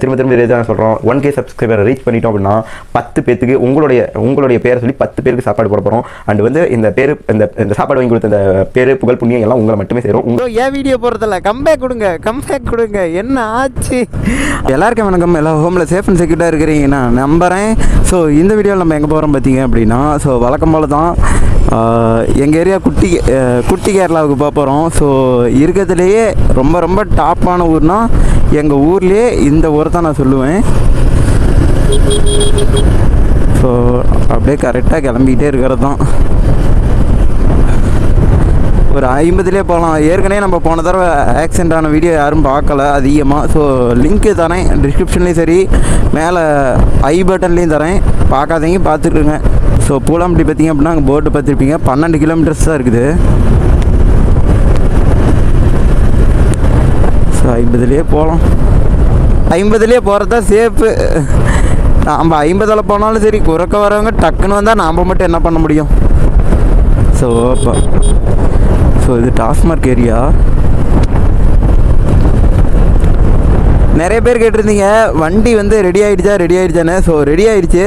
திரும்ப திரும்ப இதே தான் சொல்கிறோம். 1K சப்ஸ்கிரைபரை ரீச் பண்ணிட்டோம் அப்படின்னா 10 பேருக்கு உங்களுடைய பேரை சொல்லி 10 பேருக்கு சாப்பாடு போட போகிறோம். அண்ட் வந்து இந்த பேர் இந்த சாப்பாடு வாங்கி கொடுத்த இந்த பேர் புகழ் புண்ணியம் எல்லாம் உங்களை மட்டுமே சேரும். ஏன் வீடியோ போகிறதில்ல, கம்பேக் கொடுங்க. என்ன ஆச்சு? எல்லாருக்கும் வணக்கம். எல்லாம் ஹோமில் சேஃப் அண்ட் செக்யூர்டாக இருக்கிறீங்க நான் நம்புகிறேன். ஸோ இந்த வீடியோவில் நம்ம எங்கே போகிறோம் பார்த்தீங்க அப்படின்னா, ஸோ வழக்கம் போல் தான் எங்கள் ஏரியா குட்டி கேரளாவுக்கு போகிறோம். ஸோ இருக்கிறதுலையே ரொம்ப டாப்பான ஊர்னால் எங்கள் ஊர்லேயே இந்த ஊரை தான் நான் சொல்லுவேன். ஸோ அப்படியே கரெக்டாக கிளம்பிக்கிட்டே இருக்கிறது தான். ஒரு 50லே போகலாம். ஏற்கனவே நம்ம போன தடவை ஆக்சிடென்ட் ஆன வீடியோ யாரும் பார்க்கல அதிகமாக. ஸோ லிங்க்கு தரேன் டிஸ்கிரிப்ஷன்லேயும் சரி, மேலே ஐ பட்டன்லேயும் தரேன், பார்க்காதீங்க பார்த்துக்குங்க. ஸோ பூலாம்பட்டி பார்த்திங்க அப்படின்னா அங்கே போட்டு பார்த்துருப்பீங்க. 12 கிலோமீட்டர்ஸ் தான் இருக்குது. ஸோ 50லே போகலாம். 50லே போகிறது தான் சேஃபு. நம்ம 50ல் போனாலும் சரி, குறைக்க வரவங்க டக்குன்னு வந்தால் நாம் மட்டும் என்ன பண்ண முடியும்? ஸோ இது டாஸ்மார்க் ஏரியா. நிறைய பேர் கேட்டிருந்தீங்க வண்டி வந்து ரெடி ஆகிடுச்சானே. ஸோ ரெடி ஆகிடுச்சு.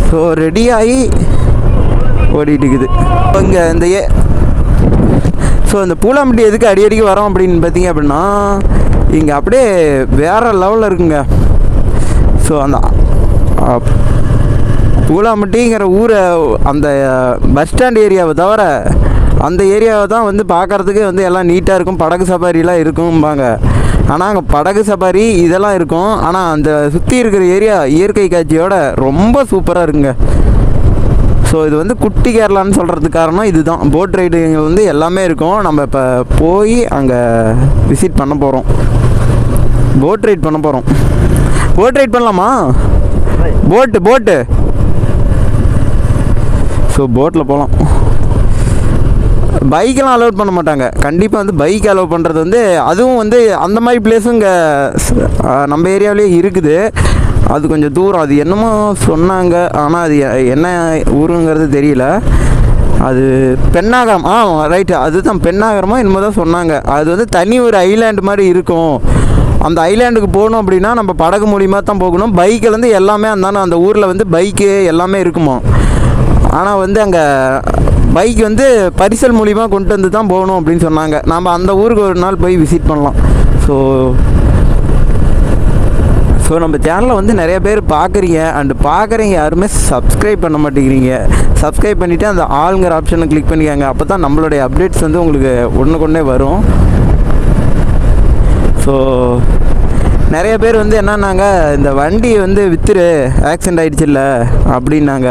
ஸோ ரெடி ஆகி ஓடிட்டு இருக்குது இங்கே இந்த ஸோ இந்த பூலாம்பட்டி எதுக்கு அடிக்கடிக்கு வரோம் அப்படின்னு பார்த்தீங்க அப்படின்னா, இங்கே அப்படியே வேறு லெவலில் இருக்குங்க. ஸோ அந்த பூலாம்பட்டிங்கிற ஊரை, அந்த பஸ் ஸ்டாண்ட் ஏரியாவை தவிர அந்த ஏரியாவை தான் வந்து பார்க்குறதுக்கு வந்து எல்லாம் நீட்டாக இருக்கும். படகு சஃபாரிலாம் இருக்கும்பாங்க. ஆனால் அங்கே படகு சஃபாரி இதெல்லாம் இருக்கும். ஆனால் அந்த சுற்றி இருக்கிற ஏரியா இயற்கை காட்சியோட ரொம்ப சூப்பராக இருக்குங்க. ஸோ இது வந்து குட்டி கேரளான்னு சொல்கிறதுக்கு காரணம் இதுதான். போட் ரைடுங்க வந்து எல்லாமே இருக்கும். நம்ம இப்போ போய் அங்கே விசிட் பண்ண போகிறோம். போட் ரைட் பண்ணலாமா? போட்டு ஸோ போட்டில் போகலாம். பைக்கெல்லாம் அலோவ் பண்ண மாட்டாங்க. கண்டிப்பாக வந்து பைக் அலோவ் பண்ணுறது வந்து, அதுவும் வந்து அந்த மாதிரி பிளேஸும் இங்கே நம்ம ஏரியாவிலே இருக்குது. அது கொஞ்சம் தூரம். அது என்னமோ சொன்னாங்க, ஆனால் அது என்ன ஊருங்கிறது தெரியல. அது பெண்ணாகரம். ரைட்டு, அதுதான் பெண்ணாகரமோ என்னமோ தான் சொன்னாங்க. அது வந்து தனி ஒரு ஐலாண்டு மாதிரி இருக்கும். அந்த ஐலாண்டுக்கு போகணும் அப்படின்னா நம்ம படகு மூலியமாக தான் போகணும். பைக்கில் வந்து எல்லாமே அந்த ஊரில் வந்து பைக்கு எல்லாமே இருக்குமா. ஆனால் வந்து அங்கே பைக் வந்து பரிசல் மூலிமா கொண்டு வந்து தான் போகணும் அப்படின்னு சொன்னாங்க. நாம் அந்த ஊருக்கு ஒரு நாள் போய் விசிட் பண்ணலாம். ஸோ நம்ம சேனலில் வந்து நிறைய பேர் பார்க்குறீங்க யாருமே சப்ஸ்கிரைப் பண்ண மாட்டேங்கிறீங்க. சப்ஸ்கிரைப் பண்ணிவிட்டு அந்த ஆளுங்கிற ஆப்ஷனை கிளிக் பண்ணிக்காங்க. அப்போ தான் நம்மளுடைய அப்டேட்ஸ் வந்து உங்களுக்கு ஒன்றுக்கொன்னே வரும். ஸோ நிறைய பேர் வந்து என்னன்னாங்க, இந்த வண்டி வந்து விற்றுரு, ஆக்சிடென்ட் ஆகிடுச்சில்ல அப்படின்னாங்க.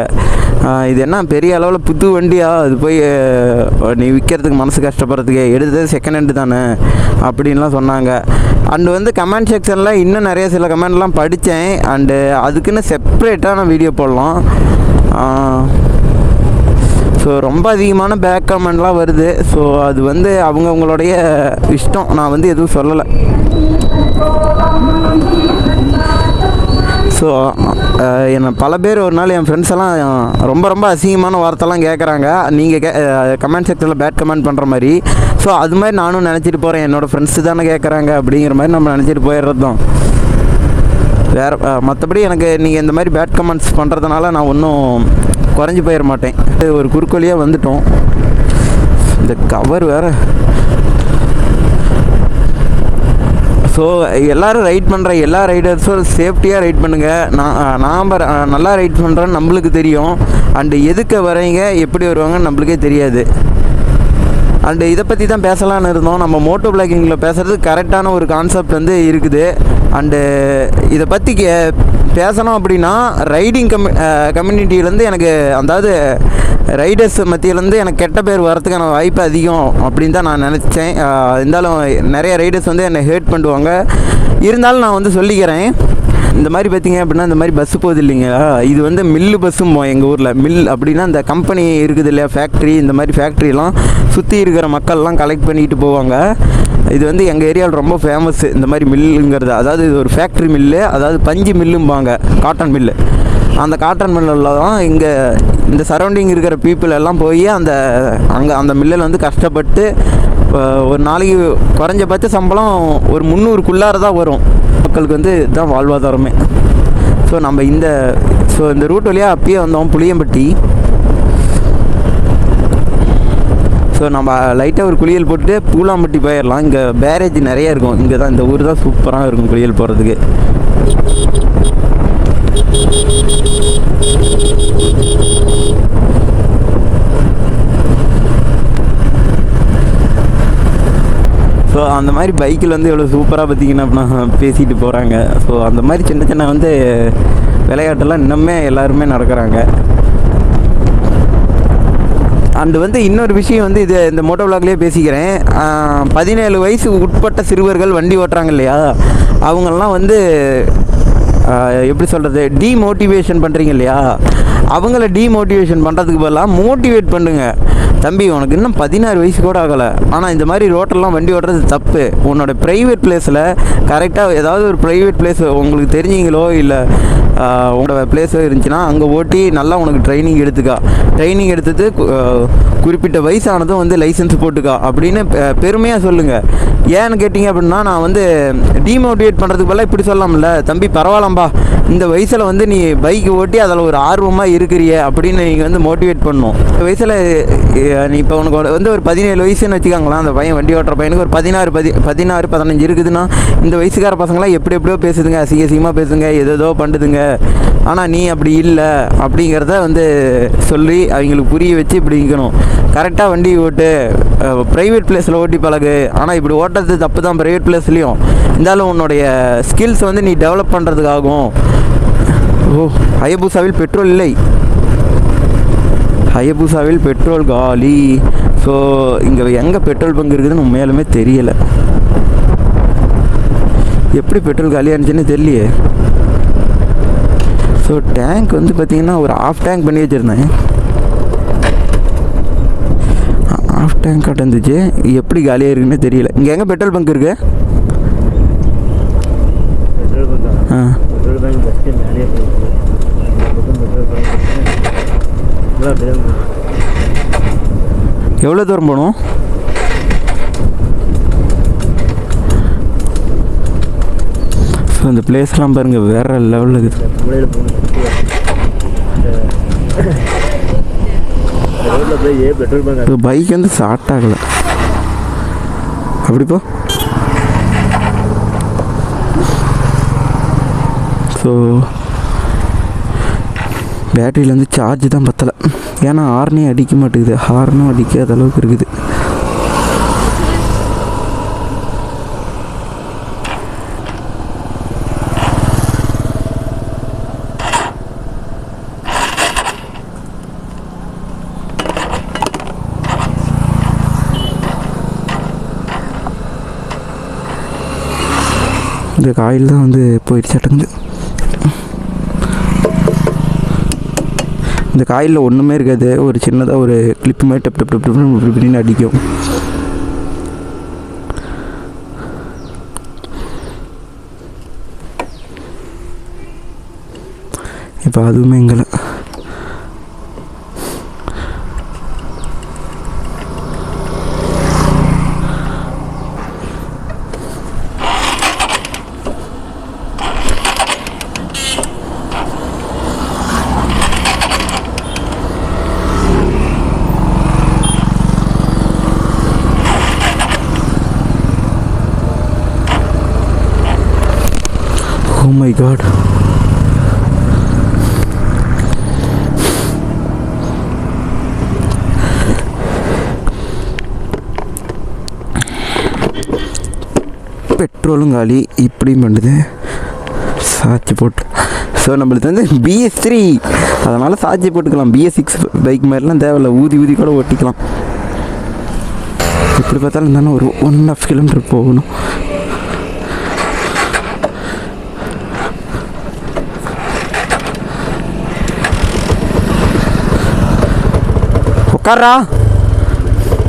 இது என்ன பெரிய அளவில் புது வண்டியா, அது போய் நீ விற்கிறதுக்கு மனசு கஷ்டப்படுறதுக்கு, எடுத்தது செகண்ட் ஹேண்டு தானே அப்படின்லாம் சொன்னாங்க. அண்டு வந்து கமெண்ட் செக்ஷனில் இன்னும் நிறைய சில கமெண்ட்லாம் படித்தேன். அண்டு அதுக்குன்னு செப்ரேட்டான வீடியோ போடலாம். ஸோ ரொம்ப அதிகமான பேக் கமெண்ட்லாம் வருது. ஸோ அது வந்து அவங்களுடைய இஷ்டம். நான் வந்து எதுவும் சொல்லலை. ஸோ என்னை பல பேர் ஒரு நாள் என் ஃப்ரெண்ட்ஸ் எல்லாம் ரொம்ப அசிங்கமான வார்த்தைலாம் கேட்குறாங்க, நீங்கள் கமெண்ட் செக்ஷனில் பேட் கமெண்ட் பண்ணுற மாதிரி. ஸோ அது மாதிரி நானும் நினச்சிட்டு போகிறேன், என்னோடய ஃப்ரெண்ட்ஸு தானே கேட்குறாங்க அப்படிங்கிற மாதிரி நம்ம நினச்சிட்டு போயிடுறது தான். வேறு மற்றபடி எனக்கு நீங்கள் இந்த மாதிரி பேட் கமெண்ட்ஸ் பண்ணுறதுனால நான் ஒன்றும் குறைஞ்சி போயிட மாட்டேன். ஒரு குறுக்கோலியாக வந்துட்டோம். இந்த கவர் வேறு. ஸோ எல்லோரும் ரைட் பண்ணுற எல்லா ரைடர்ஸும் சேஃப்டியாக ரைட் பண்ணுங்கள். நாம் நல்லா ரைட் பண்ணுறேன்னு நம்மளுக்கு தெரியும். அண்டு எதுக்கு வரீங்க, எப்படி வருவாங்கன்னு நம்மளுக்கே தெரியாது. அண்டு இதை பற்றி தான் பேசலான்னு இருந்தோம். நம்ம மோட்டோ பிளாகிங்கில் பேசுகிறது கரெக்டான ஒரு கான்செப்ட் வந்து இருக்குது. அண்டு இதை பற்றி பேசணும் அப்படின்னா, ரைடிங் கம்யூனிட்டியிலேருந்து எனக்கு, அதாவது ரைடர்ஸ் மத்தியிலேருந்து எனக்கு கெட்ட பேர் வரதுக்கான வாய்ப்பு அதிகம் அப்படின்னு தான் நான் நினச்சேன். இருந்தாலும் நிறைய ரைடர்ஸ் வந்து என்னை ஹேட் பண்ணுவாங்க. இருந்தாலும் நான் வந்து சொல்லிக்கிறேன், இந்த மாதிரி பார்த்திங்க அப்படின்னா இந்த மாதிரி பஸ்ஸு போகுது இல்லைங்களா, இது வந்து மில்லு பஸ்ஸும் எங்கள் ஊரில். மில் அப்படின்னா இந்த கம்பெனி இருக்குது இல்லையா, ஃபேக்ட்ரி, இந்த மாதிரி ஃபேக்ட்ரிலாம் சுற்றி இருக்கிற மக்கள்லாம் கலெக்ட் பண்ணிக்கிட்டு போவாங்க. இது வந்து எங்கள் ஏரியாவில் ரொம்ப ஃபேமஸ்ஸு இந்த மாதிரி மில்லுங்கிறது. அதாவது இது ஒரு ஃபேக்ட்ரி மில்லு, அதாவது பஞ்சு மில்லும்பாங்க, காட்டன் மில்லு. அந்த காட்டன் மில்லில் தான் இங்கே இந்த சரௌண்டிங் இருக்கிற பீப்புள் எல்லாம் போய் அந்த மில்லில் வந்து கஷ்டப்பட்டு ஒரு நாளைக்கு குறைஞ்சபட்ச சம்பளம் ஒரு 300க்குள்ளார தான் வரும். மக்களுக்கு வந்து இதுதான் வாழ்வாதாரமே. ஸோ நம்ம இந்த ரூட் வழியாக அப்பயே வந்தோம் புளியம்பட்டி. ஸோ நம்ம லைட்டாக ஒரு குளியல் போட்டுட்டு பூலாம்பட்டி போயிடலாம். இங்கே பேரேஜ் நிறைய இருக்கும். இங்கே தான் இந்த ஊர் தான் சூப்பராக இருக்கும் குளியல் போகிறதுக்கு. ஸோ அந்த மாதிரி பைக்கில் வந்து எவ்வளோ சூப்பராக பார்த்திங்கன்னா பேசிட்டு போகிறாங்க. ஸோ அந்த மாதிரி சின்ன சின்ன வந்து விளையாட்டெல்லாம் இன்னுமே எல்லாருமே நடக்கிறாங்க. அண்டு வந்து இன்னொரு விஷயம் வந்து இந்த மோட்டோ விளாக்லேயே பேசிக்கிறேன். 17 வயசு உட்பட்ட சிறுவர்கள் வண்டி ஓட்டுறாங்க இல்லையா, அவங்கெல்லாம் வந்து எப்படி சொல்கிறது, டீமோட்டிவேஷன் பண்ணுறீங்க இல்லையா, அவங்கள டீமோட்டிவேஷன் பண்ணுறதுக்கு பதிலாக மோட்டிவேட் பண்ணுங்க. தம்பி உனக்கு இன்னும் 16 வயசு கூட ஆகலை, ஆனால் இந்த மாதிரி ரோட்டெல்லாம் வண்டி ஓட்டுறது தப்பு. உன்னோட ப்ரைவேட் பிளேஸில் கரெக்டாக ஏதாவது ஒரு ப்ரைவேட் பிளேஸ் உங்களுக்கு தெரிஞ்சிங்களோ இல்லை உங்களோட பிளேஸோ இருந்துச்சுன்னா அங்கே ஓட்டி நல்லா உனக்கு ட்ரைனிங் எடுத்துட்டு குறிப்பிட்ட வயசானதும் வந்து லைசன்ஸ் போட்டுக்கா அப்படின்னு பெருமையாக சொல்லுங்கள். ஏன்னு கேட்டிங்க அப்படின்னா, நான் வந்து டீமோட்டிவேட் பண்ணுறதுக்கு பதிலாக இப்படி சொல்லலாம்ல, தம்பி பரவாயில்லம்பா இந்த வயசில் வந்து நீ பைக் ஓட்டி அதில் ஒரு ஆர்வமாக இருக்கிறிய அப்படின்னு நீங்கள் வந்து மோட்டிவேட் பண்ணணும். இந்த வயசில் நீ இப்போ உனக்கு வந்து ஒரு 17 வயசுன்னு வச்சுக்காங்களேன், அந்த பையன் வண்டி ஓட்டுற பையனுக்கு ஒரு 16 15 இருக்குதுன்னா, இந்த வயசுக்கார பசங்களாம் எப்படியோ பேசுதுங்க, அசிங்கமாக பேசுங்க, ஏதோ பண்ணுதுங்க. ஆனால் நீ அப்படி இல்லை அப்படிங்கிறத வந்து சொல்லி அவங்களுக்கு புரிய வச்சு இப்படி இருக்கணும். கரெக்டாக வண்டி ஓட்டு, ப்ரைவேட் பிளேஸில் ஓட்டி பழகு. ஆனால் இப்படி ஓட்டுறது தப்பு தான் ப்ரைவேட் பிளேஸ்லேயும். இருந்தாலும் உன்னுடைய ஸ்கில்ஸ் வந்து நீ டெவலப் பண்ணுறதுக்காகும். ஹயபூசாவில் பெட்ரோல் இல்லை, ஹயபூசாவில் பெட்ரோல் காலி. ஸோ இங்கே எங்கே பெட்ரோல் பங்க் இருக்குதுன்னு உண்மையாலுமே தெரியலை. எப்படி பெட்ரோல் காலியாக இருந்துச்சுன்னு தெரியலையே. ஸோ டேங்க் வந்து பார்த்திங்கன்னா ஒரு ஆஃப் டேங்க் பண்ணி வச்சுருந்தேன். ஆஃப் டேங்க் இருந்துச்சு, எப்படி காலியாக இருக்குன்னு தெரியல. இங்கே எங்கே பெட்ரோல் பங்க் இருக்குது? எவ்வளோ தூரம் போகணும்? ஸோ இந்த பிளேஸ்லாம் பாருங்கள் வேறு லெவலில் இருக்குது. பைக் வந்து ஸ்டார்ட் ஆகலை. அப்படிப்போ ஸோ பேட்டரியிலேருந்து சார்ஜ் தான் பத்தலை. ஏன்னா ஹார்னே அடிக்க மாட்டேங்குது, ஹார்னும் அடிக்காத அளவுக்கு இருக்குது. இந்த காயில் தான் வந்து போயிடுச்சாட்டுங்குது. இந்த காயிலில் ஒன்றுமே இருக்காது, ஒரு சின்னதாக ஒரு கிளிப்பு மாதிரி டப் டப் டப் இப்படின்னு அடிக்கும். இப்போ அதுவுமே எங்களை Oh my God. பெட்ரோலும் காலி, இப்படியும் பண்ணுது சாட்சி போட்டு. ஸோ நம்மளுக்கு வந்து BS3, அதனால் சாட்சி போட்டுக்கலாம். BS6 பைக் மாதிரிலாம் தேவையில்ல, ஊதி கூட ஓட்டிக்கலாம். எப்படி பார்த்தாலும் தானே ஒரு 1.5 கிலோமீட்டர் போகணும். உட்காரா.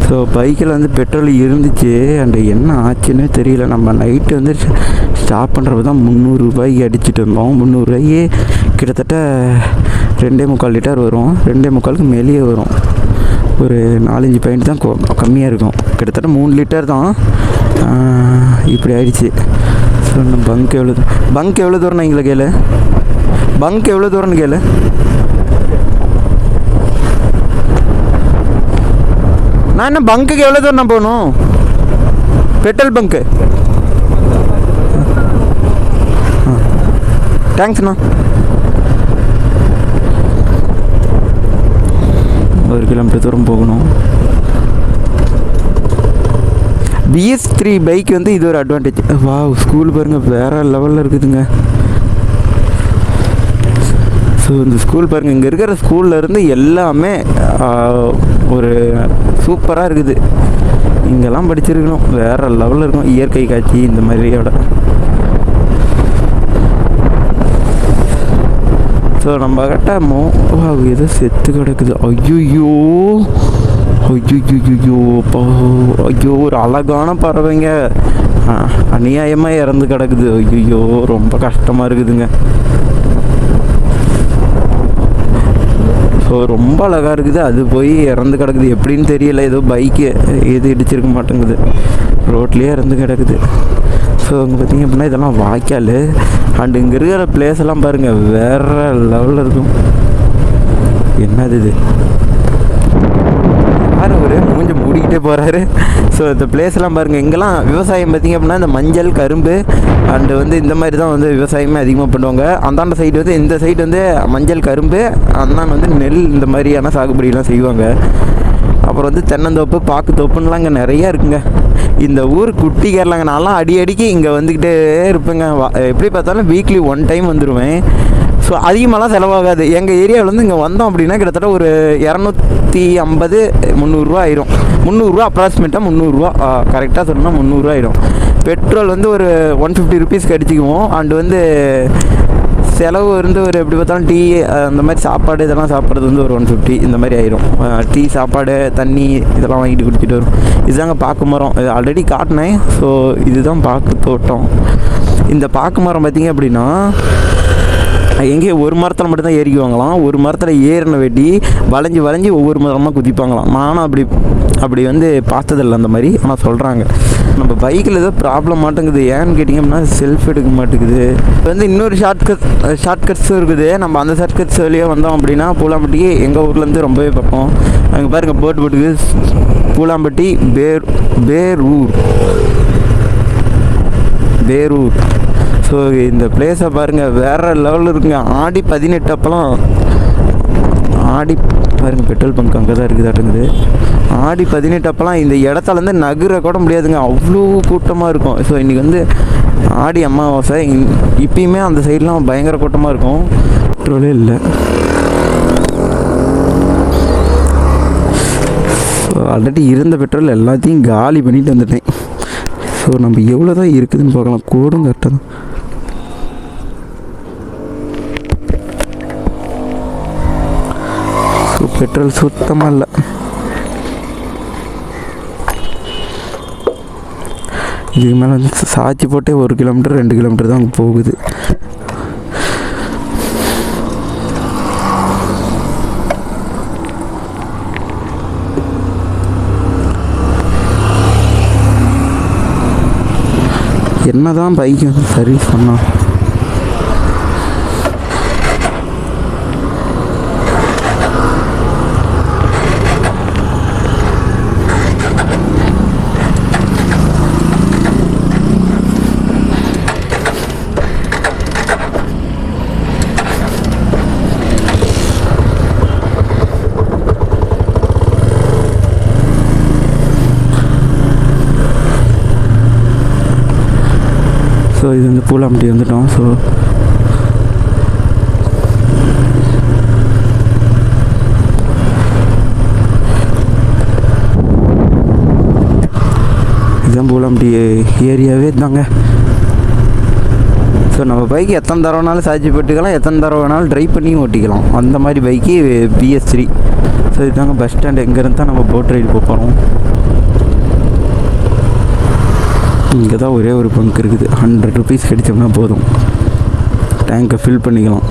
ஸோ பைக்கில் வந்து பெட்ரோல் இருந்துச்சு, அண்ட் என்ன ஆச்சுன்னே தெரியல. நம்ம நைட்டு வந்து ஸ்டாப் பண்ணுறப்ப தான் 300 ரூபாய்க்கு அடிச்சுட்டு இருந்தோம். 300 ரூபாய்க்கு கிட்டத்தட்ட 2.25 லிட்டர் வரும், 2.25க்கு மேலேயே வரும். ஒரு 4-5 பாயிண்ட் தான் கம்மியாக இருக்கும். கிட்டத்தட்ட 3 லிட்டர் தான். இப்படி ஆயிடுச்சு. ஸோ நம்ம பங்க் எவ்வளோ தூரம் எங்களை கேளு, பங்க் எவ்வளோ தூரம்னு கேளு. நான் என்ன பங்க்குக்கு எவ்வளோ தூரம் நான் போகணும்? Petrol bunk. தேங்க்ஸ்ண்ணா. 1 கிலோமீட்டர் தூரம் போகணும். BS3 பைக் வந்து இது ஒரு அட்வான்டேஜ். ஸ்கூல் பாருங்கள் வேறு லெவலில் இருக்குதுங்க. ஸோ இந்த ஸ்கூல் பாருங்கள், இங்கே இருக்கிற ஸ்கூல்லேருந்து எல்லாமே ஒரு சூப்பராக இருக்குது. இங்கெல்லாம் படிச்சிருக்கணும், வேறு லெவலில் இருக்கும். இயற்கை காட்சி இந்த மாதிரியோட. ஸோ நம்ம கிட்ட ஏதோ செத்து கிடக்குது. ஐயோ ஒரு அழகான பறவைங்க அநியாயமாக இறந்து கிடக்குது. ஐயோ ரொம்ப கஷ்டமாக இருக்குதுங்க. ஸோ ரொம்ப அழகாக இருக்குது, அது போய் இறந்து கிடக்குது. எப்படின்னு தெரியல, ஏதோ பைக்கு எது இடிச்சிருக்க மாட்டேங்குது, ரோட்லேயே இறந்து கிடக்குது. ஸோ அங்கே பார்த்திங்க அப்படின்னா இதெல்லாம் வாய்க்கால். அண்ட் இங்கே இருக்கிற பிளேஸ் எல்லாம் பாருங்கள் வேறு லெவலில் இருக்கும். என்னது இது? யார் ஒரு மூஞ்சி மூடிக்கிட்டே போகிறாரு. ஸோ இந்த பிளேஸ்லாம் பாருங்கள். இங்கெல்லாம் விவசாயம் பார்த்திங்க அப்படின்னா இந்த மஞ்சள், கரும்பு அண்டு வந்து இந்த மாதிரி தான் வந்து விவசாயமே அதிகமாக பண்ணுவாங்க. அந்தாண்ட சைடு வந்து இந்த சைடு வந்து மஞ்சள், கரும்பு, அந்தாண்ட வந்து நெல் இந்த மாதிரியான சாகுபடியெலாம் செய்வாங்க. அப்புறம் வந்து தென்னந்தோப்பு, பாக்கு தோப்புன்னெலாம் இங்கே நிறையா இருக்குங்க. இந்த ஊர் குட்டி கேரளாங்க. நான்லாம் அடிக்கடிக்கு இங்கே வந்துக்கிட்டே இருப்பேங்க. எப்படி பார்த்தாலும் வீக்லி 1 டைம் வந்துடுவேன். ஸோ அதிகமாகலாம் செலவாகாது. எங்கள் ஏரியாவிலேருந்து இங்கே வந்தோம் அப்படின்னா கிட்டத்தட்ட ஒரு 250-300 ரூபா ஆயிரும். 300 ரூபா அப்ராக்சிமேட்டாக 300 ரூபா, கரெக்டாக சொல்லணும்னா 300 ரூபா ஆயிரும். பெட்ரோல் வந்து ஒரு 150 ருபீஸ்க்கு அடிச்சுக்குவோம். அண்டு வந்து செலவு இருந்து ஒரு எப்படி பார்த்தாலும் டீ அந்த மாதிரி சாப்பாடு இதெல்லாம் சாப்பிட்றது வந்து ஒரு 150 இந்த மாதிரி ஆயிரும். டீ, சாப்பாடு, தண்ணி இதெல்லாம் வாங்கிட்டு குடிச்சிட்டு வரும். இதுதாங்க பாக்கு மரம். இது ஆல்ரெடி காட்டினேன். ஸோ இதுதான் பாக்கு தோட்டம். இந்த பாக்கு மரம் பார்த்திங்க அப்படின்னா எங்கேயும் ஒரு மரத்தில் மட்டும்தான் ஏறிக்குவாங்களாம். ஒரு மரத்தில் ஏறின வெட்டி வளைஞ்சி ஒவ்வொரு மரமாக குதிப்பாங்களாம். நானும் அப்படி வந்து பார்த்ததில்ல அந்த மாதிரி. ஆனால் சொல்கிறாங்க நம்ம பைக்கில் ஏதோ ப்ராப்ளம் மாட்டேங்குது. ஏன்னு கேட்டிங்க அப்படின்னா செல்ஃப் எடுக்க மாட்டேங்குது. இப்போ வந்து இன்னொரு ஷார்ட்கட்ஸும் இருக்குது. நம்ம அந்த ஷார்ட்கட்ஸ் வழியாக வந்தோம் அப்படின்னா பூலாம்பட்டிக்கு எங்கள் ஊர்லேருந்து ரொம்பவே பக்கம். அங்கே பாருங்கள் போட்டு போட்டுக்கு பூலாம்பட்டி பேரூர். ஸோ இந்த பிளேஸை பாருங்கள் வேறு லெவலில் இருக்குங்க. ஆடி 18 அப்போலாம் பாருங்கள் பெட்ரோல் பங்க் அங்கே தான் இருக்குதாட்டுங்குது. ஆடி 18 அப்போலாம் இந்த இடத்துலேருந்து நகர கூட முடியாதுங்க, அவ்வளோ கூட்டமாக இருக்கும். ஸோ இன்றைக்கி வந்து ஆடி அமாவாசை. இப்பயுமே அந்த சைட்லாம் பயங்கர கூட்டமாக இருக்கும். பெட்ரோலே இல்லை. ஸோ ஆல்ரெடி இருந்த பெட்ரோல் எல்லாத்தையும் காலி பண்ணிட்டு வந்துட்டேன். ஸோ நம்ம எவ்வளோ தான் இருக்குதுன்னு பார்க்கலாம். கோடும் கரெக்டாக தான். ஸோ பெட்ரோல் சுத்தமாக இல்லை. இதுக்கு மேலே வந்து சாய்ச்சி போட்டே 1 கிலோமீட்டர் 2 கிலோமீட்டர் தான் அங்கே போகுது. என்ன தான் பைக் வந்து சர்வீஸ் பண்ணோம். ஸோ இது வந்து பூலாம்பட்டி வந்துட்டோம். ஸோ இதுதான் பூலாம்பட்டி ஏரியாவே தாங்க. ஸோ நம்ம பைக்கு எத்தனை தடவை வேணாலும் சார்ஜ் போட்டுக்கலாம், எத்தனை தடவை வேணாலும் ட்ரைவ் பண்ணியும் ஓட்டிக்கலாம். அந்த மாதிரி பைக்கு BS3. ஸோ இதுதாங்க பஸ் ஸ்டாண்ட். எங்கேருந்து தான் நம்ம போட் ரைடு போகிறோம். இங்கே தான் ஒரே ஒரு பங்க் இருக்குது. 100 ருபீஸ் கிடைச்சோம்னா போதும், டேங்கை ஃபில் பண்ணிக்கலாம்.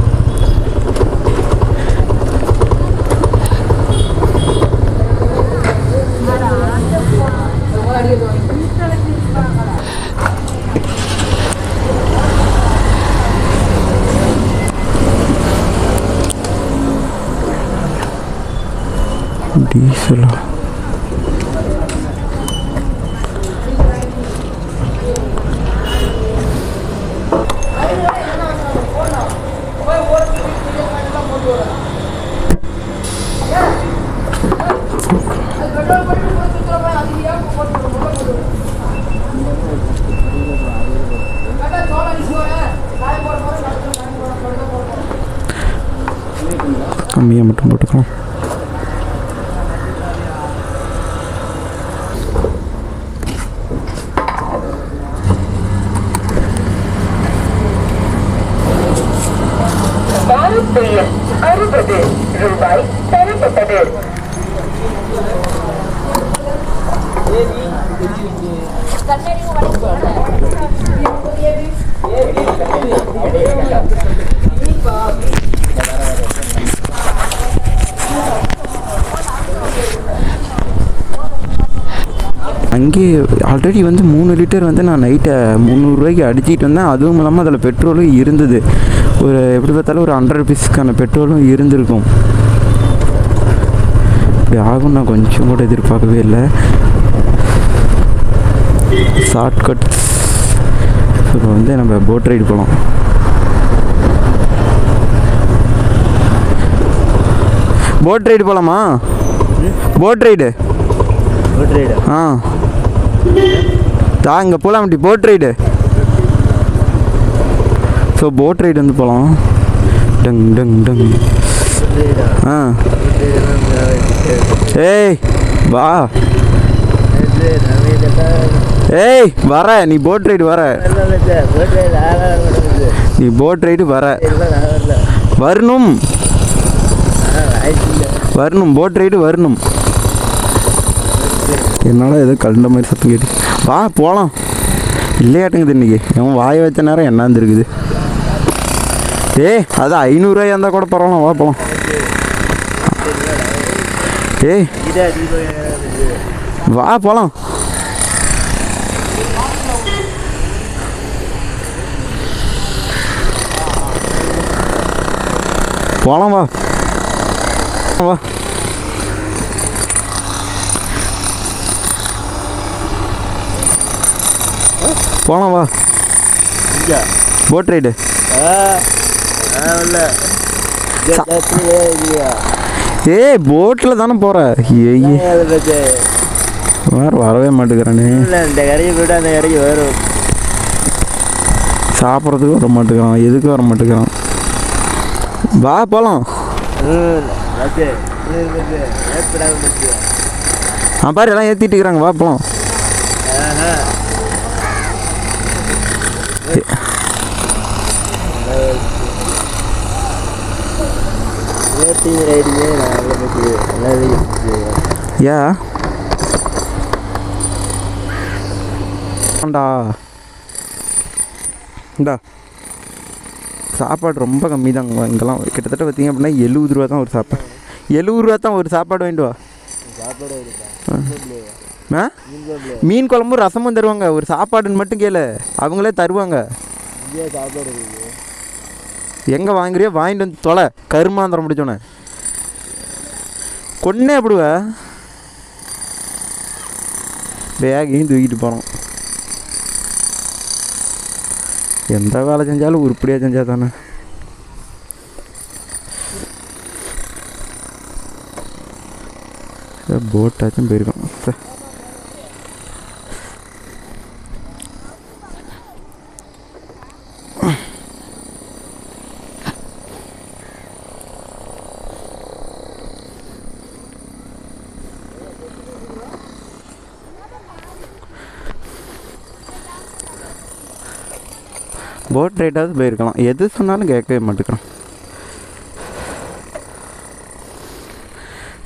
டீசலா? கம்மியாக மட்டும் போட்டுக்கலாம். ரூபாய் பெறப்பட்டது. அங்கே ஆல்ரெடி வந்து 3 லிட்டர் வந்து நான் நைட்டை 300 ரூபாய்க்கு அடிச்சிட்டு வந்தேன். அதுவும் இல்லாமல் அதில் பெட்ரோலும் இருந்தது. ஒரு எப்படி பார்த்தாலும் ஒரு 100 ருபீஸ்க்கான பெட்ரோலும் இருந்திருக்கும். இப்படி ஆகும் நான் கொஞ்சம் கூட எதிர்பார்க்கவே இல்லை. ஷார்ட்கட். இப்போ வந்து நம்ம போட் ரைடு போகலாம். போட் ரைடு போகலாமா? போட் ரைடு ஆ இங்கே போகலாம். அப்படி boat ride. So boat ride வந்து போகலாம். Tongue tongue tongue. ஆ ஏய் வா. ஏய் வர, நீ போட் ரைடு வர, நீ போட் ரைடு வர வரணும், வரணும், போட் ரைடு வரணும். என்னால் ஏதோ கலந்த மாதிரி சத்தம் கேட்டு வா போகலாம். இல்லையாட்டுங்குது இன்றைக்கி அவன் வாய வச்ச நேரம் என்னாந்து இருக்குது. அது 500 ரூபாயா இருந்தால் கூட பரவாயில்ல, வா போகலாம். வா போகலாம். போகலாம் வா வா. போகலாம் வா. போட் ரைடு போட்டில் தானே போகிற. வேறு வரவே மாட்டேங்கிறானே. இந்த கரையை போய்ட்டு அந்த கரைக்கு வரும். சாப்பிட்றதுக்கு வர மாட்டேங்கிறான், எதுக்கு வர மாட்டேங்கிறான். வா போகலாம். பாரு எல்லாம் ஏற்றிட்டு இருக்கிறாங்க. வா போகலாம். ஏண்டா இந்தா சாப்பாடு ரொம்ப கம்மி தாங்க இங்கெல்லாம். கிட்டத்தட்ட பார்த்திங்க அப்படின்னா 70 ரூபா தான் ஒரு சாப்பாடு. 70 ரூபா தான் ஒரு சாப்பாடு வாங்கிட்டு வா. மீன் குழம்பும் ரசமும் தருவாங்க. ஒரு சாப்பாடுன்னு மட்டும் கேளு, அவங்களே தருவாங்க. எங்கே வாங்குறியோ வாங்கிட்டு வந்து தொலை. கருமாந்திரம் முடிச்சோன்னே கொன்னே அப்படிவ பேகையும் தூக்கிட்டு போகிறோம். எந்த வேலை செஞ்சாலும் உருப்படியாக செஞ்சால் தானே. போட்டாச்சும் போயிருக்கோம். போட் ரைடாவது போயிருக்கலாம். எது சொன்னாலும் கேட்கவே மாட்டேங்கிறான்.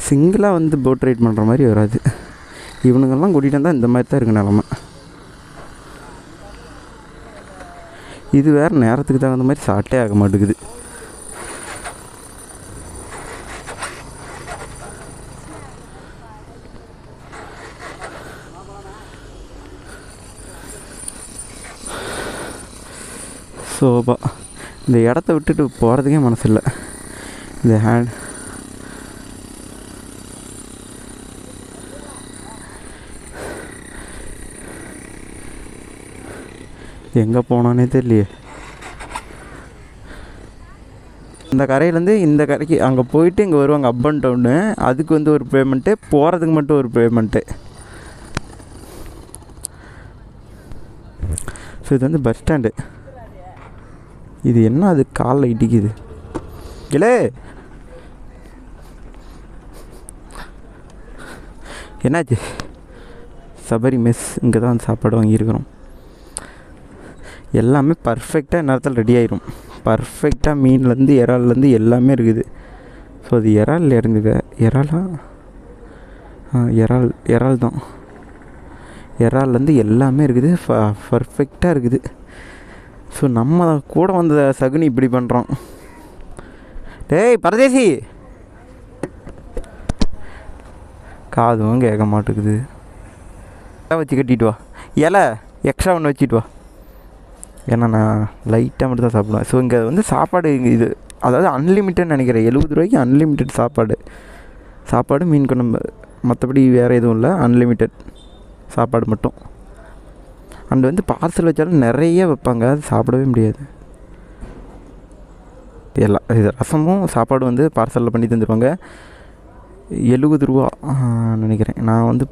சிங்கிளாக வந்து போட் ரைட் பண்ணுற மாதிரி வராது. இவனுங்கெல்லாம் கூட்டிகிட்டு வந்தால் இந்த மாதிரி தான் இருக்கு நிலமை. இது வேறு நேரத்துக்கு தகுந்த மாதிரி சாட்டே ஆக மாட்டேங்குது. சோபா இந்த இடத்த விட்டுட்டு போகிறதுக்கே மனசு இல்லை. இந்த எங்கே போனானே தெரியலையே. இந்த கரையிலேருந்து இந்த கரைக்கு அங்கே போயிட்டு இங்கே வருவாங்க அப் அண்ட் டவுனு. அதுக்கு வந்து ஒரு பேமெண்ட்டு, போகிறதுக்கு மட்டும் ஒரு பேமெண்ட்டு. ஸோ இது வந்து பஸ் ஸ்டாண்டு. இது என்ன அது காலில் இடிக்குது இல்லை? என்னாச்சு? சபரி மெஸ். இங்கே தான் சாப்பாடு வாங்கியிருக்கிறோம். எல்லாமே பர்ஃபெக்டாக நேரத்தில் ரெடி ஆயிரும். பர்ஃபெக்டாக மீன்லேருந்து இறால்லேருந்து எல்லாமே இருக்குது. ஸோ அது இறால் இறங்குது. இறாலா? இறால் தான். இறால்லேருந்து எல்லாமே இருக்குது. பர்ஃபெக்டாக இருக்குது. ஸோ நம்ம கூட வந்த சகுனி இப்படி பண்ணுறோம். டேய் பரதேசி, காதும் கேட்க மாட்டேங்குது. வச்சு கட்டிட்டு வா. இலை எக்ஸ்ட்ரா ஒன்று வச்சுட்டு வா. ஏன்னா நான் லைட்டாக மட்டும் தான் சாப்பிடுவேன். ஸோ இங்கே வந்து சாப்பாடு இது அதாவது அன்லிமிட்டட்னு நினைக்கிறேன். 70 ரூபாய்க்கு அன்லிமிட்டட் சாப்பாடு மீன் குழம்பு, மற்றபடி வேறு எதுவும் இல்லை. அன்லிமிட்டட் சாப்பாடு மட்டும். அண்ட் வந்து பார்சல் வச்சாலும் நிறைய வைப்பாங்க, அது சாப்பிடவே முடியாது. இது ரசமும் சாப்பாடு வந்து பார்சலில் பண்ணி தந்துடுவாங்க. 70 ரூபா நினைக்கிறேன். நான் வந்து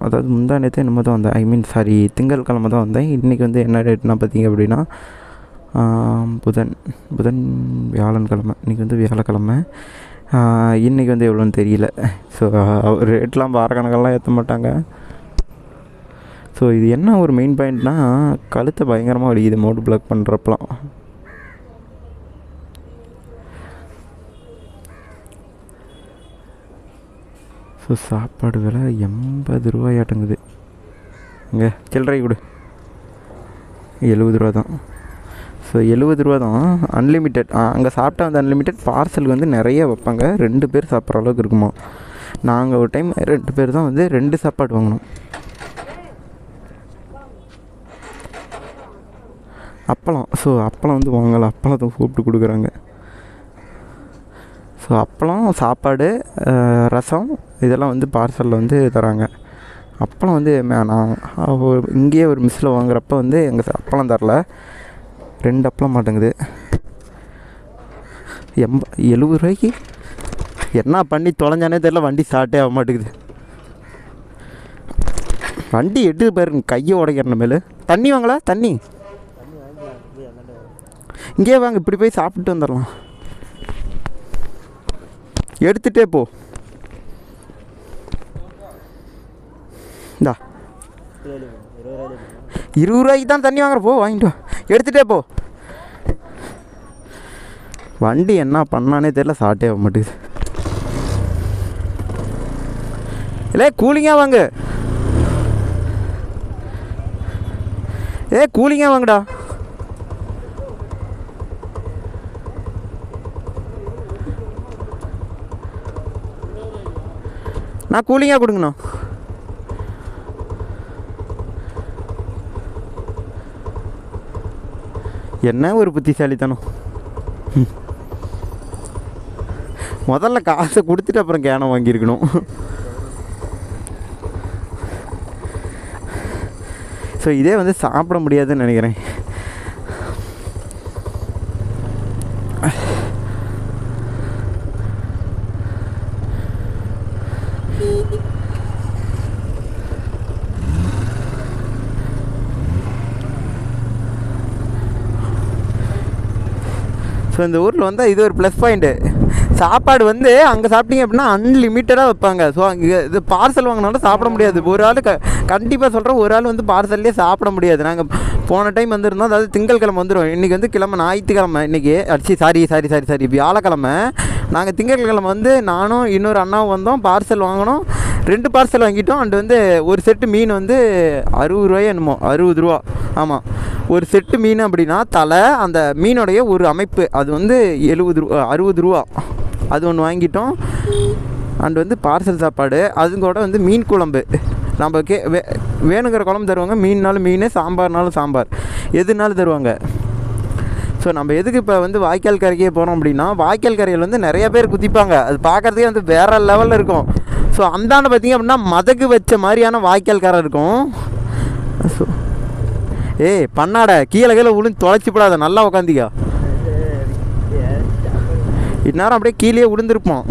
அதாவது முந்தா நேரத்தை என்னமோ தான் வந்தேன். சாரி, திங்கட்கிழமை தான் வந்தேன். இன்றைக்கி வந்து என்ன டேட்னா பார்த்தீங்க அப்படின்னா புதன் வியாழன்கிழமை. இன்றைக்கி வந்து வியாழக்கிழமை. இன்றைக்கி வந்து எவ்வளோன்னு தெரியல. ஸோ ரேட்லாம் வாரக்கணக்கெல்லாம் ஏற்ற மாட்டாங்க. ஸோ இது என்ன ஒரு மெயின் பாயிண்ட்னால் கழுத்தை பயங்கரமாக வலிக்குது மோடு பிளாக் பண்ணுறப்பலாம். ஸோ சாப்பாடு விலை 80 ரூபாயாட்டங்குது. இங்கே சில்லறை கொடு. 70 ரூபா தான். ஸோ 70 ரூபா தான். அன்லிமிட்டட். அங்கே சாப்பிட்டா வந்து அன்லிமிட்டட். பார்சலுக்கு வந்து நிறைய வைப்பாங்க. 2 பேர் சாப்பிட்ற அளவுக்கு இருக்குமா. நாங்கள் ஒரு டைம் 2 பேர் தான் வந்து 2 சாப்பாடு வாங்கினோம். அப்பளம். ஸோ அப்பளம் வந்து வாங்கலாம். அப்பளத்தை கூப்பிட்டு கொடுக்குறாங்க. ஸோ அப்பளம், சாப்பாடு, ரசம் இதெல்லாம் வந்து பார்சலில் வந்து தராங்க. அப்பளம் வந்து நான் இங்கேயே ஒரு மிஸ்ஸில் வாங்குறப்ப வந்து எங்கள் அப்பளம் தரல. 2 அப்பளம் மாட்டேங்குது. 70 ரூபாய்க்கு என்ன பண்ணி தொலைஞ்சானே தெரியல. வண்டி ஸ்டார்ட்டே ஆக மாட்டேங்குது. வண்டி எட்டு பாருங்க, கையை உடைக்கிறன மேலே. தண்ணி வாங்கலாம். தண்ணி இங்கே வாங்க, இப்படி போய் சாப்பிட்டு வந்துடலாம். எடுத்துகிட்டே போ. இந்தா 20 ரூபாய்க்கு தான் தண்ணி வாங்குற. போ வாங்கிட்டு வா. எடுத்துகிட்டே போ. வண்டி என்ன பண்ணானே தெரியல, சாட்டே ஆக மாட்டேங்குது. இல்லை கூலிங்காக வாங்க. கூலிங்காக வாங்கடா. நான் கூலிங்காக கொடுங்கண்ணா. என்ன ஒரு புத்திசாலித்தனம். முதல்ல காசை கொடுத்துட்டு அப்புறம் கேனை வாங்கியிருக்கணும். ஸோ இதே வந்து சாப்பிட முடியாதுன்னு நினைக்கிறேன். ஸோ இந்த ஊரில் வந்தால் இது ஒரு ப்ளஸ் பாயிண்ட்டு. சாப்பாடு வந்து அங்கே சாப்பிட்டீங்க அப்படின்னா அன்லிமிட்டடாக வைப்பாங்க. ஸோ அங்கே இது பார்சல் வாங்கினாலும் சாப்பிட முடியாது. ஒரு ஆள் கண்டிப்பாக சொல்கிறேன், ஒரு ஆள் வந்து பார்சல்லே சாப்பிட முடியாது. நாங்கள் போன டைம் வந்துருந்தோம், அதாவது திங்கட்கிழமை வந்துடும். இன்றைக்கி வந்து ஞாயிற்றுக்கிழமை இன்றைக்கி. சாரி வியாழக்கிழமை. நாங்கள் திங்கட்கிழமை வந்து நானும் இன்னொரு அண்ணாவும் வந்தோம். பார்சல் வாங்கினோம். 2 பார்சல் வாங்கிட்டோம். அண்டு வந்து ஒரு செட்டு மீன் வந்து 60 ரூபாயோ என்னமோ, 60 ரூபா. ஆமாம், ஒரு செட்டு மீன் அப்படின்னா தலை, அந்த மீனுடைய ஒரு அமைப்பு, அது வந்து 60 ரூபா. அது ஒன்று வாங்கிட்டோம். அண்டு வந்து பார்சல் சாப்பாடு, அது கூட வந்து மீன் குழம்பு. நம்ம வேணுங்கிற குழம்பு தருவாங்க. மீன்னாலும் மீன், சாம்பார்னாலும் சாம்பார், எதுனாலும் தருவாங்க. ஸோ நம்ம எதுக்கு இப்போ வந்து வாய்க்கால் கரைக்கே போகிறோம் அப்படின்னா, வாய்க்கால் கரையில் வந்து நிறைய பேர் குதிப்பாங்க. அது பார்க்குறதுக்கே வந்து வேறு லெவலில் இருக்கும். ஸோ அந்தாண்ட பார்த்திங்க அப்படின்னா மதகு வச்ச மாதிரியான வாய்க்கால் கரை இருக்கும். ஸோ ஏய் பண்ணாட கீழே விழுந்து தொலைச்சி போடாத, நல்லா உக்காந்திக்கா. இந்நேரம் அப்படியே கீழே விழுந்திருப்போம்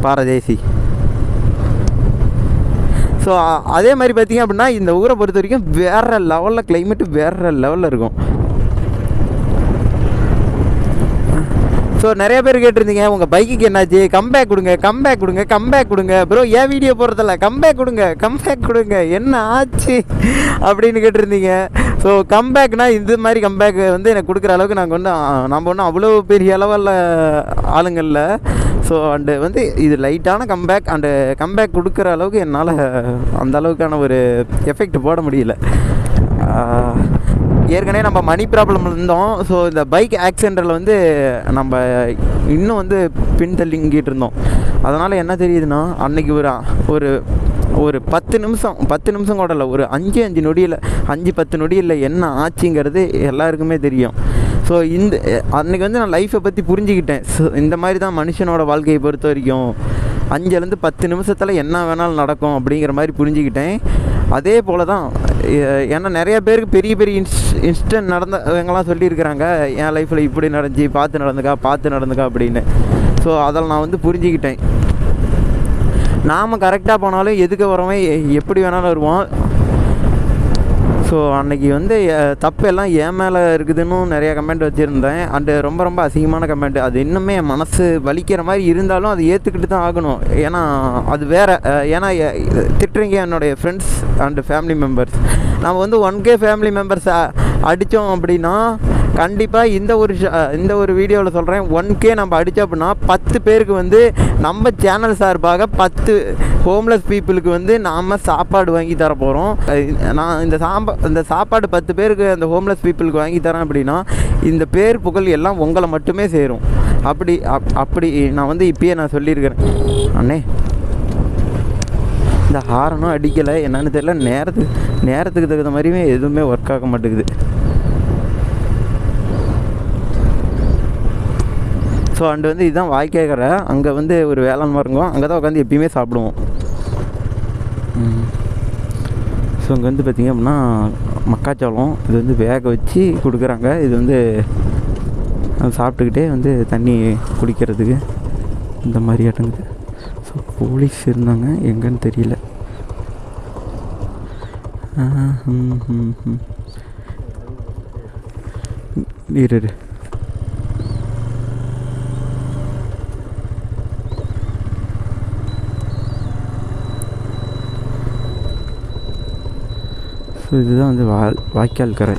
பாரதேசி. ஸோ அதே மாதிரி பார்த்தீங்க அப்படின்னா இந்த ஊரை பொறுத்த வரைக்கும் வேறு லெவலில் கிளைமேட்டு வேறு லெவலில் இருக்கும். ஸோ நிறைய பேர் கேட்டிருந்தீங்க உங்கள் பைக்குக்கு என்னாச்சு, கம்பேக் கொடுங்க ப்ரோ, ஏன் வீடியோ போடுறதில்ல, கம்பேக் கொடுங்க என்ன ஆச்சு அப்படின்னு கேட்டிருந்தீங்க. ஸோ கம்பேக்னால் இந்த மாதிரி கம்பேக் வந்து எனக்கு கொடுக்குற அளவுக்கு நம்ம ஒன்றும் அவ்வளோ பெரிய அளவில் ஆளுங்களில். ஸோ அண்டு வந்து இது லைட்டான கம்பேக், அண்டு கம்பேக் கொடுக்குற அளவுக்கு என்னால் அந்த அளவுக்கான ஒரு எஃபெக்ட் போட முடியல. ஏற்கனவே நம்ம மணி ப்ராப்ளம் இருந்தோம். ஸோ இந்த பைக் ஆக்சிடென்ட்டில் வந்து நம்ம இன்னும் வந்து பின்தள்ளிங்கிட்டு இருந்தோம். அதனால் என்ன தெரியுதுன்னா அன்றைக்கி ஒரு ஒரு 10 நிமிஷம் கூட இல்லை, ஒரு 5-10 நொடியில் என்ன ஆச்சுங்கிறது எல்லாருக்குமே தெரியும். ஸோ அன்றைக்கி வந்து நான் லைஃப்பை பற்றி புரிஞ்சுக்கிட்டேன். ஸோ இந்த மாதிரி தான் மனுஷனோட வாழ்க்கையை பொறுத்த வரைக்கும் 5-10 நிமிஷத்தில் என்ன வேணாலும் நடக்கும் அப்படிங்கிற மாதிரி புரிஞ்சுக்கிட்டேன். அதே போல் தான் ஏன்னா நிறைய பேருக்கு பெரிய இன்ஸ்டன்ட் நடந்தவங்கலாம் சொல்லியிருக்கிறாங்க, என் லைஃப்பில் இப்படி நடந்துச்சு, பார்த்து நடந்துக்கா அப்படின்னு. ஸோ அதில் நான் வந்து புரிஞ்சுக்கிட்டேன், நாம் கரெக்டாக போனாலும் எதுக்கு வரவன் எப்படி வேணாலும் வருவான். ஸோ அன்றைக்கி வந்து தப்பு எல்லாம் ஏன் மேலே இருக்குதுன்னு நிறையா கமெண்ட் வச்சுருந்தேன். அண்டு ரொம்ப அசிங்கமான கமெண்ட். அது இன்னுமே என் மனசு வலிக்கிற மாதிரி இருந்தாலும் அது ஏற்றுக்கிட்டு தான் ஆகணும். ஏன்னா அது வேறு. ஏன்னா திட்டுறீங்க என்னுடைய ஃப்ரெண்ட்ஸ் அண்டு ஃபேமிலி மெம்பர்ஸ். நம்ம வந்து 1K ஃபேமிலி மெம்பர்ஸ் அடித்தோம் அப்படின்னா கண்டிப்பாக இந்த ஒரு வீடியோவில் சொல்கிறேன், 1K நம்ம அடித்தோம் அப்படின்னா 10 பேருக்கு வந்து நம்ம சேனல் சார்பாக 10 ஹோம்லெஸ் பீப்புளுக்கு வந்து நாம் சாப்பாடு வாங்கி தர போகிறோம். நான் இந்த சாப்பாடு 10 பேருக்கு அந்த ஹோம்லெஸ் பீப்புளுக்கு வாங்கி தரேன் அப்படின்னா இந்த பேர் புகழ் எல்லாம் உங்களை மட்டுமே சேரும். அப்படி நான் வந்து இப்பயே நான் சொல்லியிருக்கிறேன். அண்ணே இந்த ஹாரனும் அடிக்கலை, என்னன்னு தெரியல, நேரத்துக்கு தகுந்த மாதிரியுமே எதுவுமே ஒர்க் ஆக மாட்டேங்குது. ஸோ அண்டு வந்து இதுதான் வாய்க்காக்கரை. அங்கே வந்து ஒரு வேளாண் மரங்கும், அங்கே தான் உட்காந்து எப்பயுமே சாப்பிடுவோம். ஸோ இங்கே வந்து பார்த்திங்க அப்படின்னா மக்காச்சோளம் இது வந்து வேக வச்சு கொடுக்குறாங்க. இது வந்து சாப்பிட்டுக்கிட்டே வந்து தண்ணி குடிக்கிறதுக்கு இந்த மாதிரி அடங்குது. ஸோ போலீஸ் இருந்தாங்க, எங்கன்னு தெரியல. இரு ஸோ இதுதான் வந்து வாய்க்கால் கரை.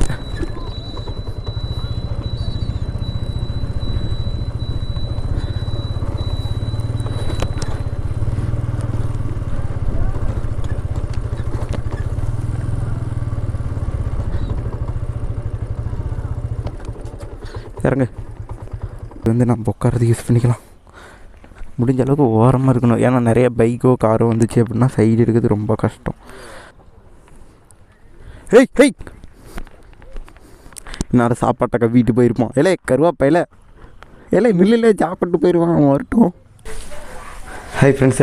இறங்க. இது வந்து நம்ம உட்காரது யூஸ் பண்ணிக்கலாம். முடிஞ்ச அளவுக்கு ஓரமாக இருக்கணும். ஏன்னா நிறைய பைக்கோ காரோ வந்துச்சு அப்படின்னா சைடு எடுக்கிறது ரொம்ப கஷ்டம். ஹெய் இன்னும் சாப்பாட்டை வீட்டு போயிருப்போம். கருவாப்பையில மில்லில் சாப்பிட்டு போயிடுவான், அவன் வரட்டும். ஹாய் ஃப்ரெண்ட்ஸ்,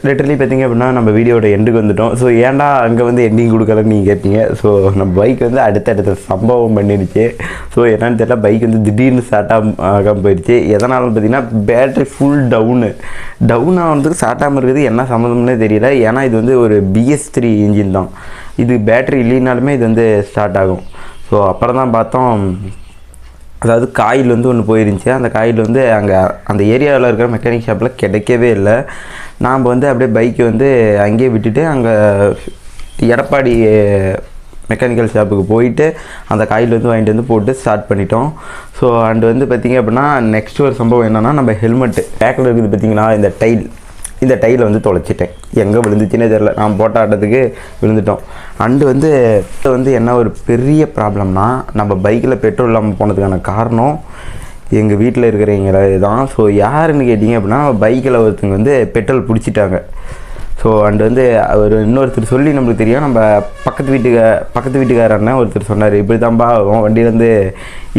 லிட்டரலி பார்த்தீங்க அப்படின்னா நம்ம வீடியோட எண்டுக்கு வந்துவிட்டோம். ஸோ ஏன்டா அங்கே வந்து எண்டிங் கொடுக்கலன்னு நீங்கள் கேட்பீங்க. ஸோ நம்ம பைக் வந்து அடுத்த சம்பவம் பண்ணிடுச்சு. ஸோ என்னன்னு தெரியல, பைக் வந்து திடீர்னு ஸ்டார்ட் ஆகாமல் போயிடுச்சு. எதனாலும் பார்த்தீங்கன்னா பேட்ரி ஃபுல் டவுன் ஆகிறதுக்கு ஸ்டார்ட் ஆகாமல் இருக்குது. என்ன சம்மந்தம்னே தெரியல. ஏன்னா இது வந்து ஒரு BS3 இன்ஜின் தான். இது பேட்ரி இல்லைனாலுமே இது வந்து ஸ்டார்ட் ஆகும். ஸோ அப்புறம் தான் பார்த்தோம், அதாவது காயில் வந்து ஒன்று போயிருந்துச்சு. அந்த காயில் வந்து அங்கே அந்த ஏரியாவில் இருக்கிற மெக்கானிக் ஷாப்பில் கிடைக்கவே இல்லை. நாம் வந்து அப்படியே பைக்கை வந்து அங்கேயே விட்டுட்டு அங்கே எடப்பாடி மெக்கானிக்கல் ஷாப்புக்கு போயிட்டு அந்த காயில் வந்து வாங்கிட்டு வந்து போட்டு ஸ்டார்ட் பண்ணிட்டோம். ஸோ அண்டு வந்து பார்த்திங்க அப்படின்னா நெக்ஸ்ட் ஒரு சம்பவம் என்னென்னா, நம்ம ஹெல்மெட்டு பேக்கில் இருக்குது பார்த்திங்களா, இந்த டைலை வந்து தொலைச்சிட்டேன். எங்கே விழுந்துச்சுன்னே தெரில. நான் போட்ட ஆட்டத்துக்கு விழுந்துட்டோம். அண்டு வந்து என்ன ஒரு பெரிய ப்ராப்ளம்னா, நம்ம பைக்கில் பெட்ரோல் இல்லாமல் போனதுக்கான காரணம் எங்கள் வீட்டில் இருக்கிறவங்க தான். ஸோ யாருன்னு கேட்டிங்க அப்படின்னா, பைக்கில் ஒருத்தங்க வந்து பெட்ரோல் பிடிச்சிட்டாங்க. ஸோ அண்டு வந்து அவர் இன்னொருத்தர் சொல்லி நம்மளுக்கு தெரியும். நம்ம பக்கத்து வீட்டுக்கார அண்ணன் ஒருத்தர் சொன்னார், இப்படி தான்ப்பா உன் வண்டியிலேருந்து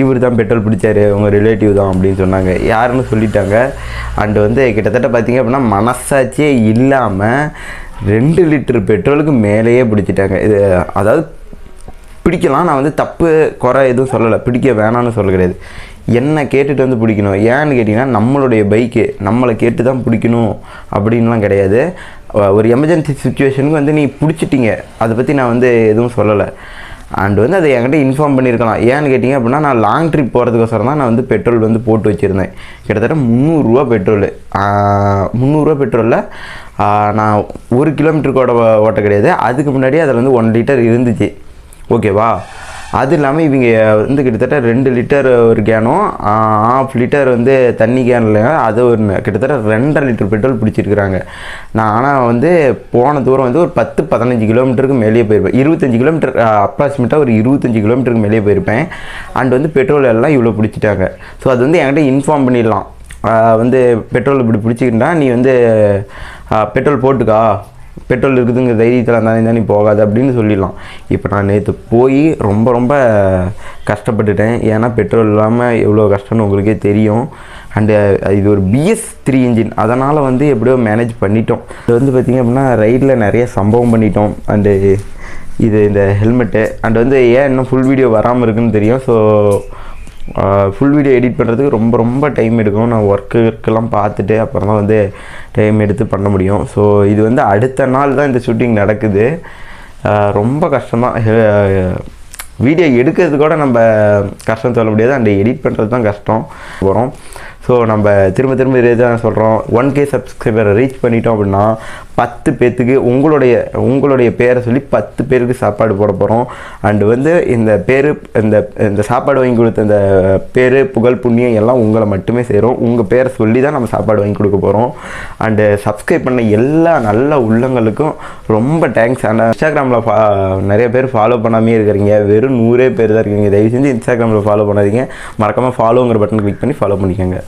இவர் தான் பெட்ரோல் பிடிச்சாரு, உங்கள் ரிலேட்டிவ் தான் அப்படின்னு சொன்னாங்க. யாருன்னு சொல்லிட்டாங்க. அண்டு வந்து கிட்டத்தட்ட பார்த்திங்க அப்படின்னா மனசாட்சியே இல்லாமல் 2 லிட்டர் பெட்ரோலுக்கு மேலேயே பிடிச்சிட்டாங்க. இது அதாவது பிடிக்கலாம். நான் வந்து தப்பு குறை எதுவும் சொல்லலை, பிடிக்க வேணான்னு சொல்ல கிடையாது. என்னை கேட்டுட்டு வந்து பிடிக்கணும். ஏன்னு கேட்டிங்கன்னா நம்மளுடைய பைக்கு நம்மளை கேட்டு தான் பிடிக்கணும் அப்படின்லாம் கிடையாது. ஒரு எமர்ஜென்சி சுச்சுவேஷனுக்கு வந்து நீ பிடிச்சிட்டிங்க, அதை பற்றி நான் வந்து எதுவும் சொல்லலை. அண்ட் வந்து அதை என்கிட்ட இன்ஃபார்ம் பண்ணியிருக்கலாம். ஏன்னு கேட்டிங்க அப்படின்னா நான் லாங் ட்ரிப் போகிறதுக்கோசரம் தான் நான் வந்து பெட்ரோல் வந்து போட்டு வச்சுருந்தேன். கிட்டத்தட்ட 300 பெட்ரோலு. 300 பெட்ரோலில் நான் 1 கிலோமீட்டருக்கு ஓட்ட கிடையாது. அதுக்கு முன்னாடி அதில் வந்து 1 லிட்டர் இருந்துச்சு, ஓகேவா. அது இல்லாமல் இவங்க வந்து கிட்டத்தட்ட 2 லிட்டர் ஒரு கேனும் 1/2 லிட்டர் வந்து தண்ணி கேன் இல்லைங்க, அது ஒரு கிட்டத்தட்ட 2.5 லிட்டர் பெட்ரோல் பிடிச்சிருக்கிறாங்க. நான் ஆனால் வந்து போன தூரம் வந்து ஒரு 10-15 கிலோமீட்டருக்கு மேலேயே போயிருப்பேன். 25 கிலோமீட்டர் அப்ராக்சிமேட்டாக ஒரு 25 கிலோமீட்டருக்கு மேலேயே போயிருப்பேன். அண்ட் வந்து பெட்ரோல் எல்லாம் இவ்வளோ பிடிச்சிட்டாங்க. ஸோ அது வந்து என்கிட்ட இன்ஃபார்ம் பண்ணிடலாம். வந்து பெட்ரோல் இப்படி பிடிச்சிக்கிட்டா நீ வந்து பெட்ரோல் போட்டுக்கா, பெட்ரோல் இருக்குதுங்க தைரியத்தில் இருந்தால் நீ போகாது அப்படின்னு சொல்லிடலாம். இப்போ நான் நேற்று போய் ரொம்ப கஷ்டப்பட்டுட்டேன். ஏன்னா பெட்ரோல் இல்லாமல் எவ்வளோ கஷ்டம்னு உங்களுக்கே தெரியும். அண்டு இது ஒரு BS3 இன்ஜின், அதனால் வந்து எப்படியோ மேனேஜ் பண்ணிட்டோம். இது வந்து பார்த்திங்க அப்படின்னா ரைடில் நிறைய சம்பவம் பண்ணிட்டோம். அண்டு இந்த ஹெல்மெட்டு அண்டு வந்து ஏன் இன்னும் ஃபுல் வீடியோ வராமல் இருக்குன்னு தெரியும். ஸோ ஃபுல் வீடியோ எடிட் பண்ணுறதுக்கு ரொம்ப டைம் எடுக்கும். நான் ஒர்க்குக்கெல்லாம் பார்த்துட்டு அப்புறம் தான் வந்து டைம் எடுத்து பண்ண முடியும். ஸோ இது வந்து அடுத்த நாள் தான் இந்த ஷூட்டிங் நடக்குது. ரொம்ப கஷ்டம்தான். வீடியோ எடுக்கிறது கூட நம்ம கஷ்டம் சொல்ல முடியாது, அண்ட் எடிட் பண்ணுறது தான் கஷ்டம் வரும். ஸோ நம்ம திரும்ப இதே தான் சொல்கிறோம். 1K சப்ஸ்கிரைபரை ரீச் பண்ணிட்டோம் அப்படின்னா 10 பேர்த்துக்கு உங்களுடைய பேரை சொல்லி 10 பேருக்கு சாப்பாடு போட போகிறோம். அண்டு வந்து இந்த சாப்பாடு வாங்கி கொடுத்த இந்த பேர் புகழ் புண்ணியம் எல்லாம் உங்களை மட்டுமே சேரும். உங்கள் பேரை சொல்லி தான் நம்ம சாப்பாடு வாங்கி கொடுக்க போகிறோம். அண்டு சப்ஸ்கிரைப் பண்ண எல்லா நல்ல உள்ளங்களுக்கும் ரொம்ப தேங்க்ஸ். அண்ட் இன்ஸ்டாகிராமில் நிறைய பேர் ஃபாலோ பண்ணாமே இருக்கிறீங்க, வெறும் 100 பேர் தான் இருக்கீங்க. தயவு செஞ்சு இன்ஸ்டாகிராமில் ஃபாலோ பண்ணாதீங்க, மறக்காமல் ஃபாலோங்கிற பட்டன் கிளிக் பண்ணி ஃபாலோ பண்ணிக்கோங்க.